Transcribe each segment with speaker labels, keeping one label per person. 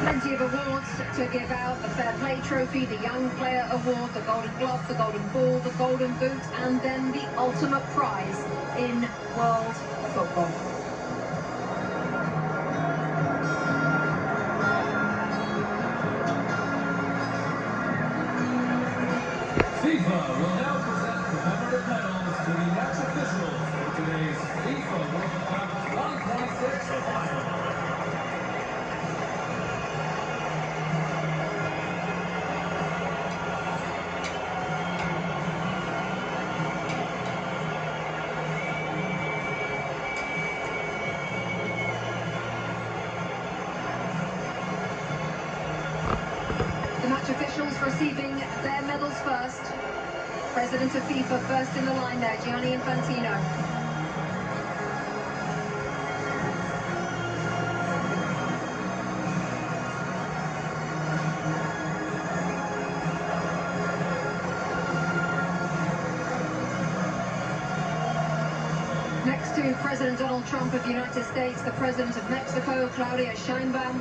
Speaker 1: Plenty of awards to give out: the Fair Play Trophy, the Young Player Award, the Golden Glove, the Golden Ball, the Golden Boot, and then the ultimate prize in world football.
Speaker 2: FIFA will now present the commemorative medals to the match officials for today's FIFA World Cup 126 final.
Speaker 1: The match officials receiving their medals first. President of FIFA first in the line there, Gianni Infantino. Next to President Donald Trump of the United States, the President of Mexico, Claudia Sheinbaum,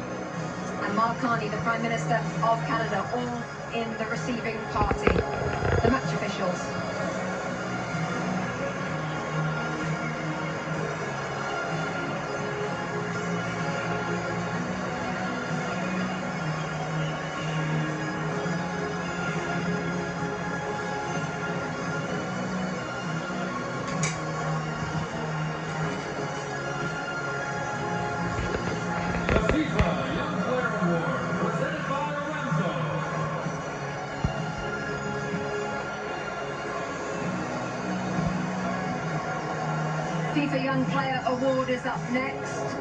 Speaker 1: and Mark Carney, the Prime Minister of Canada, all in the receiving party. The match officials.
Speaker 2: The FIFA Young Player Award, presented by Aramco.
Speaker 1: FIFA Young Player Award is up next.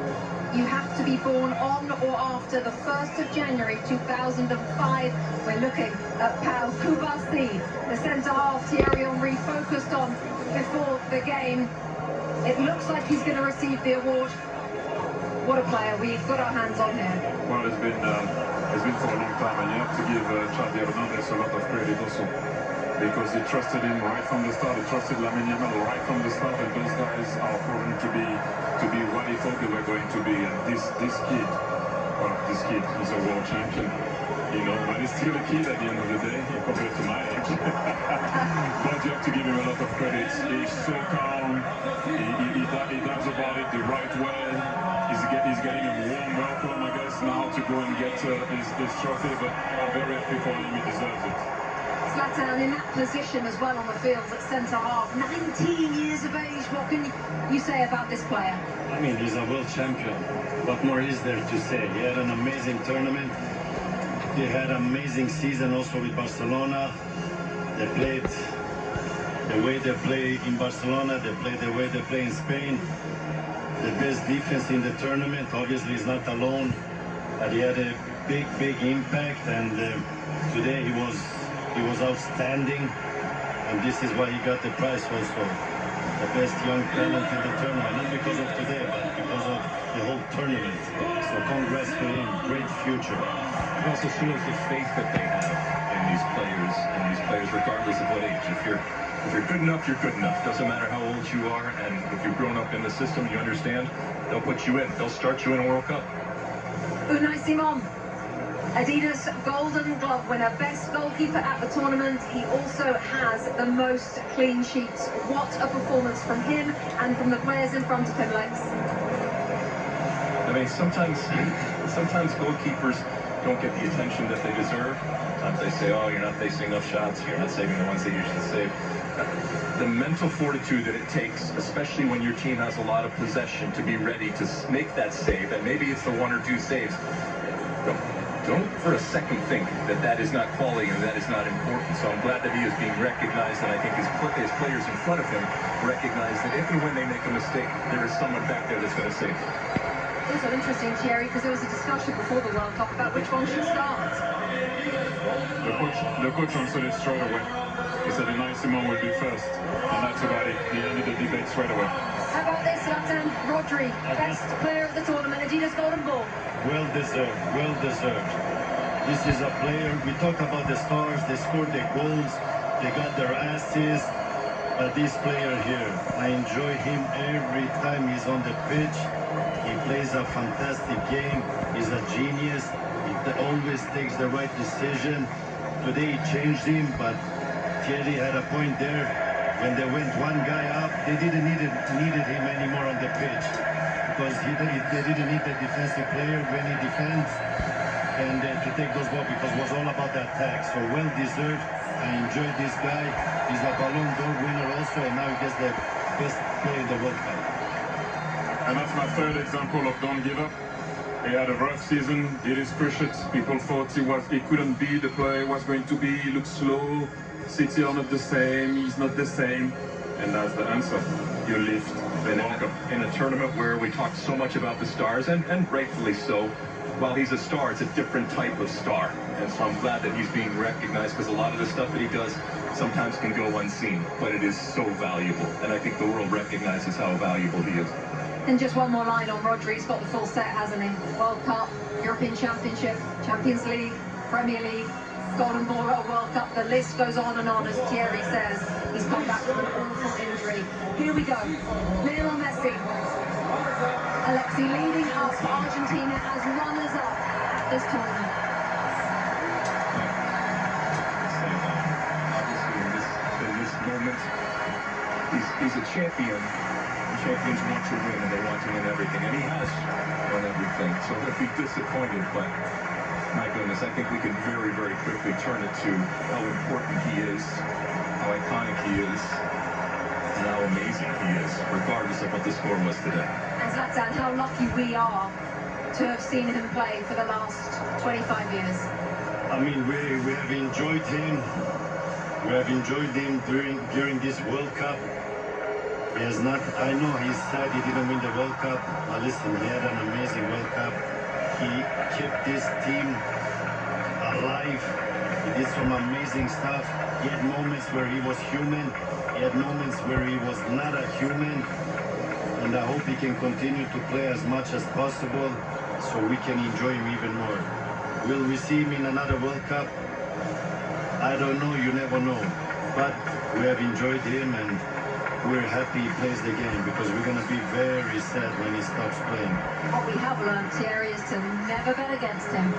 Speaker 1: You have to be born on or after the 1st of January 2005. We're looking at Pau Kubasi, the centre-half Thierry Henry focused on before the game. It looks like he's going to receive the award. What a player. We've got our hands on him.
Speaker 3: Well, it's been for a long time, and you have to give Xavi Hernandez a lot of credit also, because he trusted him right from the start. He trusted Lamine Yamal right from the start, and those guys are proven to be what he thought they were going to be. And this kid is a world champion, you know, but he's still a kid at the end of the day compared to my age. But you have to give him a lot of credit. He's so calm. He does about it the right way. He's getting a warm welcome, I guess, now to go and get his trophy, but I'm very happy for him. He deserves it.
Speaker 1: Zlatan in that position as well on the field at centre-half. 19 years of age. What can you say about this player?
Speaker 4: I mean, he's a world champion. What more is there to say? He had an amazing tournament. He had an amazing season also with Barcelona. They played the way they play in Barcelona. They played the way they play in Spain. The best defense in the tournament. Obviously, he's not alone, but he had a big impact. And today he was outstanding, and this is why he got the prize also, the best young talent in the tournament. Not because of today, but because of the whole tournament. So congrats to him. Great future.
Speaker 5: It also shows the faith that they have in these players, regardless of what age. If you're good enough, you're good enough. Doesn't matter how old you are, and if you've grown up in the system, you understand, they'll put you in. They'll start you in a World Cup.
Speaker 1: Unai Simon, Adidas Golden Glove winner, best goalkeeper at the tournament. He also has the most clean sheets. What a performance from him and from the players in front of him, Lex.
Speaker 5: I mean, sometimes goalkeepers don't get the attention that they deserve. Sometimes they say, oh, you're not facing enough shots, you're not saving the ones that you should save. The mental fortitude that it takes, especially when your team has a lot of possession, to be ready to make that save, and maybe it's the one or two saves. Don't for a second think that is not quality or that is not important. So I'm glad that he is being recognized, and I think his players in front of him recognize that if and when they make a mistake, there is someone back there that's going to save.
Speaker 1: Also interesting, Thierry, because there was a discussion before the World Cup about which one should start.
Speaker 3: The coach answered it straight away. He said Unai Simon would be first, and that's about it. He ended the debate straight away.
Speaker 1: How about this, Zlatan? Rodri, best player of the tournament, Adidas Golden Ball.
Speaker 4: Well deserved, well deserved. This is a player, we talk about the stars, they scored their goals, they got their assists, but this player here, I enjoy him every time he's on the pitch. He plays a fantastic game. He's a genius. He always takes the right decision. Today he changed him, but Thierry had a point there. When they went one guy up, they didn't needed him anymore on the pitch, because they didn't need the defensive player when he defends and to take those balls, because it was all about the attack. So well deserved. I enjoyed this guy. He's a Ballon d'Or winner also, and now he gets the best player in the World Cup.
Speaker 3: And that's my third example of don't give up. He had a rough season, did his cruciate. People thought he couldn't be the player he was going to be. He looked slow. City are not the same. He's not the same. And that's the answer. You lift the World Cup.
Speaker 5: In a tournament where we talked so much about the stars, and rightfully so, while he's a star, it's a different type of star. And so I'm glad that he's being recognized, because a lot of the stuff that he does sometimes can go unseen, but it is so valuable. And I think the world recognizes how valuable he is.
Speaker 1: And just one more line on Rodri. He's got the full set, hasn't he? World Cup, European Championship, Champions League, Premier League, Golden Ball at a World Cup. The list goes on and on, as Thierry says. He's come back from an awful injury. Here we go. Lionel Messi. Alexi leading up Argentina as runners-up this tournament.
Speaker 5: Obviously, in this moment, he's a champion. Champions want to win, and they want to win everything, and he has won everything. So he'll be disappointed, but my goodness, I think we can very, very quickly turn it to how important he is, how iconic he is, and how amazing he is, regardless of what the score was today.
Speaker 1: And Zlatan, how lucky we are to have seen him play for the last 25 years.
Speaker 4: I mean, we have enjoyed him. We have enjoyed him during this World Cup. He has not. I know he's sad he didn't win the World Cup. But listen, he had an amazing World Cup. He kept this team alive. He did some amazing stuff. He had moments where he was human. He had moments where he was not a human. And I hope he can continue to play as much as possible so we can enjoy him even more. Will we see him in another World Cup? I don't know, you never know. But we have enjoyed him, and we're happy he plays the game, because we're going to be very sad when he stops playing.
Speaker 1: What we have learned, Thierry, is to never bet against him.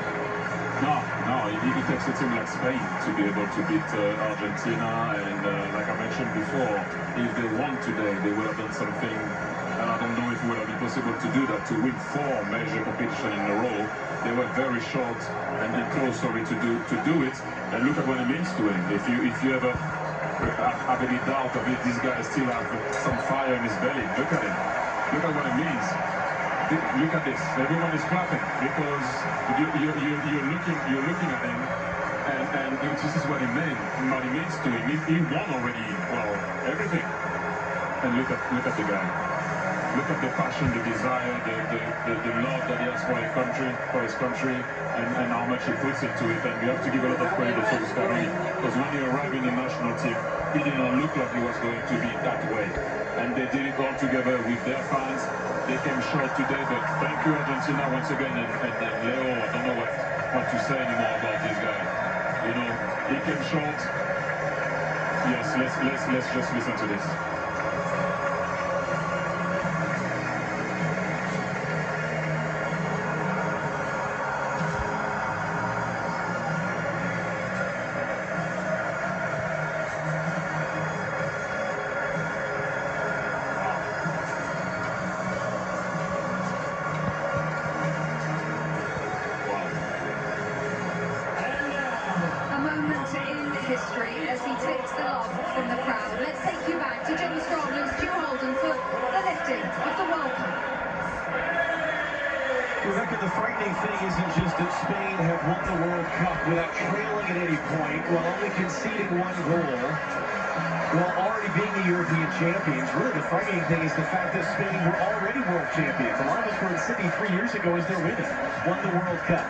Speaker 3: No, he takes a team like Spain to be able to beat Argentina, and like I mentioned before, if they won today, they would have done something, and I don't know if it would have been possible to do that, to win 4 major competitions in a row. They were very short and close, to do it, and look at what it means to him. If you ever have any doubt of it, this guy still has some fire in his belly. Look at him. Look at what it means. Look at this. Everyone is clapping, because you're looking at him, and this is what he means to him. He won already, well, everything. And look at the guy. Look at the passion, the desire, the love that he has for his country, and how much he puts into it. And we have to give a lot of credit to Buscarelli, because when he arrived in the national team, he did not look like he was going to be that way. And they did it all together with their fans. They came short today, but thank you, Argentina, once again. And Leo, I don't know what to say anymore about this guy. You know, he came short. Yes, let's just listen to this.
Speaker 1: History as he takes the love from the crowd. Let's take you back to James Strong and Stu Holden for the lifting of the World Cup.
Speaker 6: Rebecca, the frightening thing isn't just that Spain have won the World Cup without trailing at any point, while only conceding 1 goal, while already being the European champions. Really, the frightening thing is the fact that Spain were already world champions. A lot of us were in Sydney 3 years ago as their winners, won the World Cup.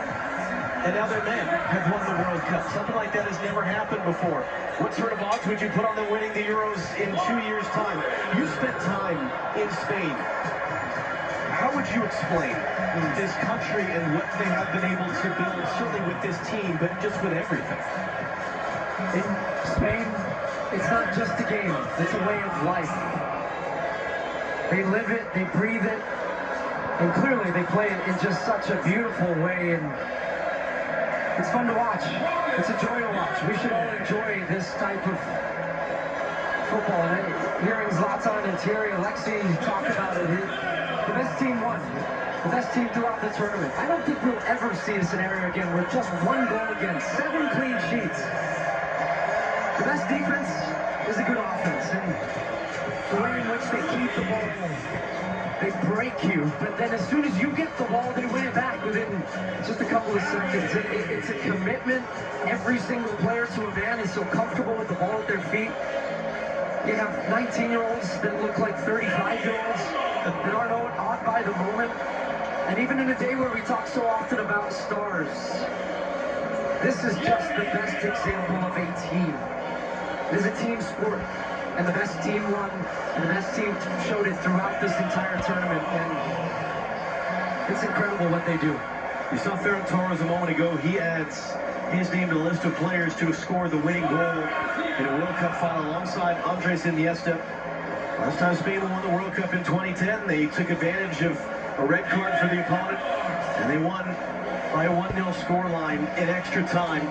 Speaker 6: And now their men have won the World Cup. Something like that has never happened before. What sort of odds would you put on them winning the Euros in 2 years' time? You spent time in Spain. How would you explain this country and what they have been able to build, certainly with this team, but just with everything?
Speaker 7: In Spain, it's not just a game, it's a way of life. They live it, they breathe it. And clearly they play it in just such a beautiful way, and it's fun to watch. It's a joy to watch. We should all enjoy this type of football. And hearing Zlatan and Thierry Alexis talk about it, the best team won. The best team throughout the tournament. I don't think we'll ever see a scenario again where just one goal against, 7 clean sheets. The best defense is a good offense, and the way in which they keep the ball, they break you, but then as soon as you get the ball, they win it back within just a couple of seconds. It's a commitment. Every single player to a man is so comfortable with the ball at their feet. You have 19-year-olds that look like 35-year-olds that aren't awed by the moment. And even in a day where we talk so often about stars, this is just the best example of a team. It is a team sport, and the best team won, and the best team showed it throughout this entire tournament, and it's incredible what they do.
Speaker 6: You saw Ferran Torres a moment ago. He adds his name to the list of players to score the winning goal in a World Cup final alongside Andres Iniesta. Last time Spain won the World Cup in 2010, they took advantage of a red card for the opponent, and they won by a 1-0 scoreline in extra time.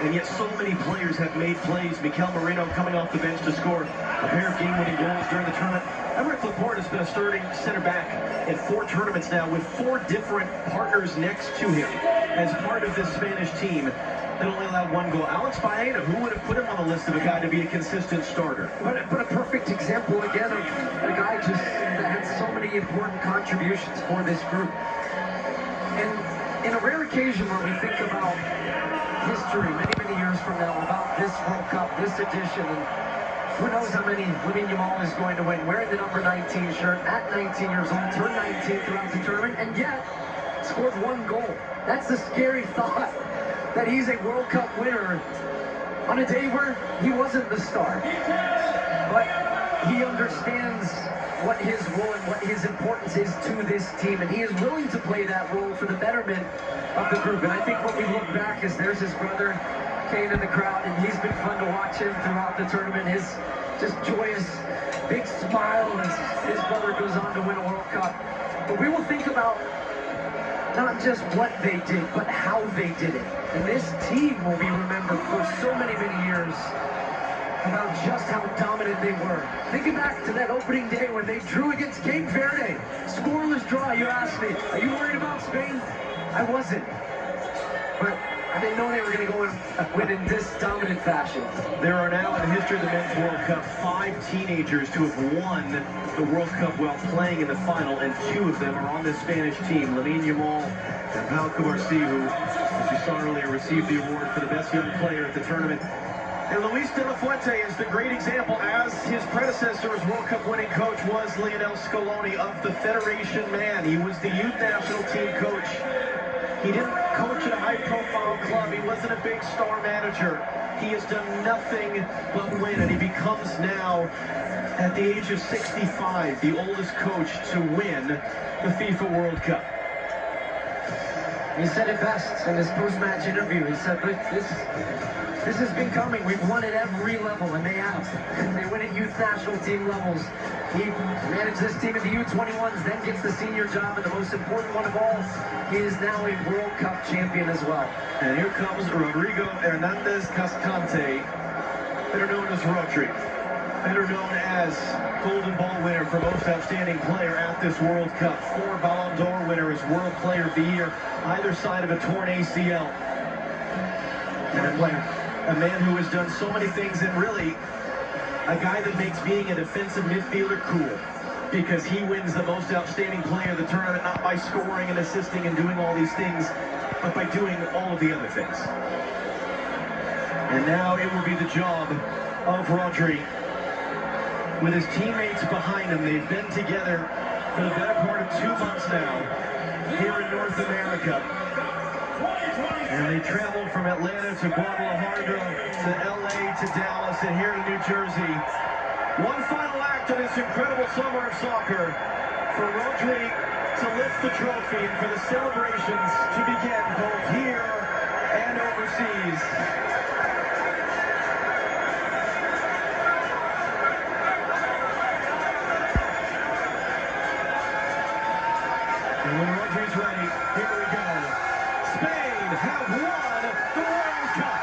Speaker 6: And yet so many players have made plays. Mikel Merino coming off the bench to score a pair of game-winning goals during the tournament. Aymeric Laporte has been a starting center back in 4 tournaments now, with 4 different partners next to him as part of this Spanish team that only allowed 1 goal. Alex Baena, who would have put him on the list of a guy to be a consistent starter?
Speaker 7: But a perfect example again of a guy just that had so many important contributions for this group. And in a rare occasion where we think about history many years from now, about this World Cup, this edition, and who knows how many Lamine Yamal is going to win, wearing the number 19 shirt at 19 years old, turned 19 throughout the tournament, and yet scored 1 goal. That's the scary thought, that he's a World Cup winner on a day where he wasn't the star. But he understands what his role and what his importance is to this team, and he is willing to play that role for the betterment of the group. And I think when we look back, is there's his brother Kane in the crowd, and he's been fun to watch him throughout the tournament. His just joyous big smile as his brother goes on to win a World Cup. But we will think about not just what they did, but how they did it. And this team will be remembered for so many years about just how dominant they were. Thinking back to that opening day when they drew against Cape Verde, scoreless draw. You asked me, are you worried about Spain? I wasn't. But I didn't know they were going to go and win in this dominant fashion.
Speaker 6: There are now, in the history of the Men's World Cup, 5 teenagers to have won the World Cup while playing in the final, and 2 of them are on the Spanish team. Lamine Yamal and Pau Cubarsí, who, as you saw earlier, received the award for the best young player at the tournament. And Luis de la Fuente is the great example, as his predecessor as World Cup winning coach was Lionel Scaloni, of the Federation man. He was the youth national team coach. He didn't coach at a high-profile club. He wasn't a big star manager. He has done nothing but win, and he becomes now, at the age of 65, the oldest coach to win the FIFA World Cup.
Speaker 7: He said it best in his post-match interview. He said, this has been coming. We've won at every level, and they have. They win at youth national team levels. He managed this team at the U21s, then gets the senior job, and the most important one of all, he is now a World Cup champion as well.
Speaker 6: And here comes Rodrigo Hernandez Cascante, better known as Rodri, better known as Golden Ball winner for most outstanding player at this World Cup, 4 Ballon d'Or winner as World Player of the Year, either side of a torn ACL. And a man who has done so many things, and really a guy that makes being a defensive midfielder cool, because he wins the most outstanding player of the tournament, not by scoring and assisting and doing all these things, but by doing all of the other things. And now it will be the job of Rodri, with his teammates behind him. They've been together for the better part of 2 months now here in North America. And they traveled from Atlanta to Guadalajara to LA to Dallas and here to New Jersey. One final act of this incredible summer of soccer for Rodri to lift the trophy and for the celebrations to begin both here and overseas. Andrews ready. Here we go. Spain have won the World Cup.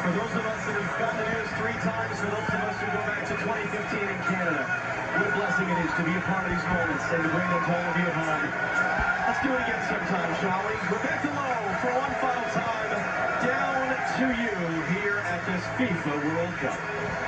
Speaker 6: For those of us that have gotten the news 3 times, for those of us who go back to 2015 in Canada, what a blessing it is to be a part of these moments and to bring them to all of you at home. Let's do it again sometime, shall we? Rebecca Lowe for one final time, down to you here at this FIFA World Cup.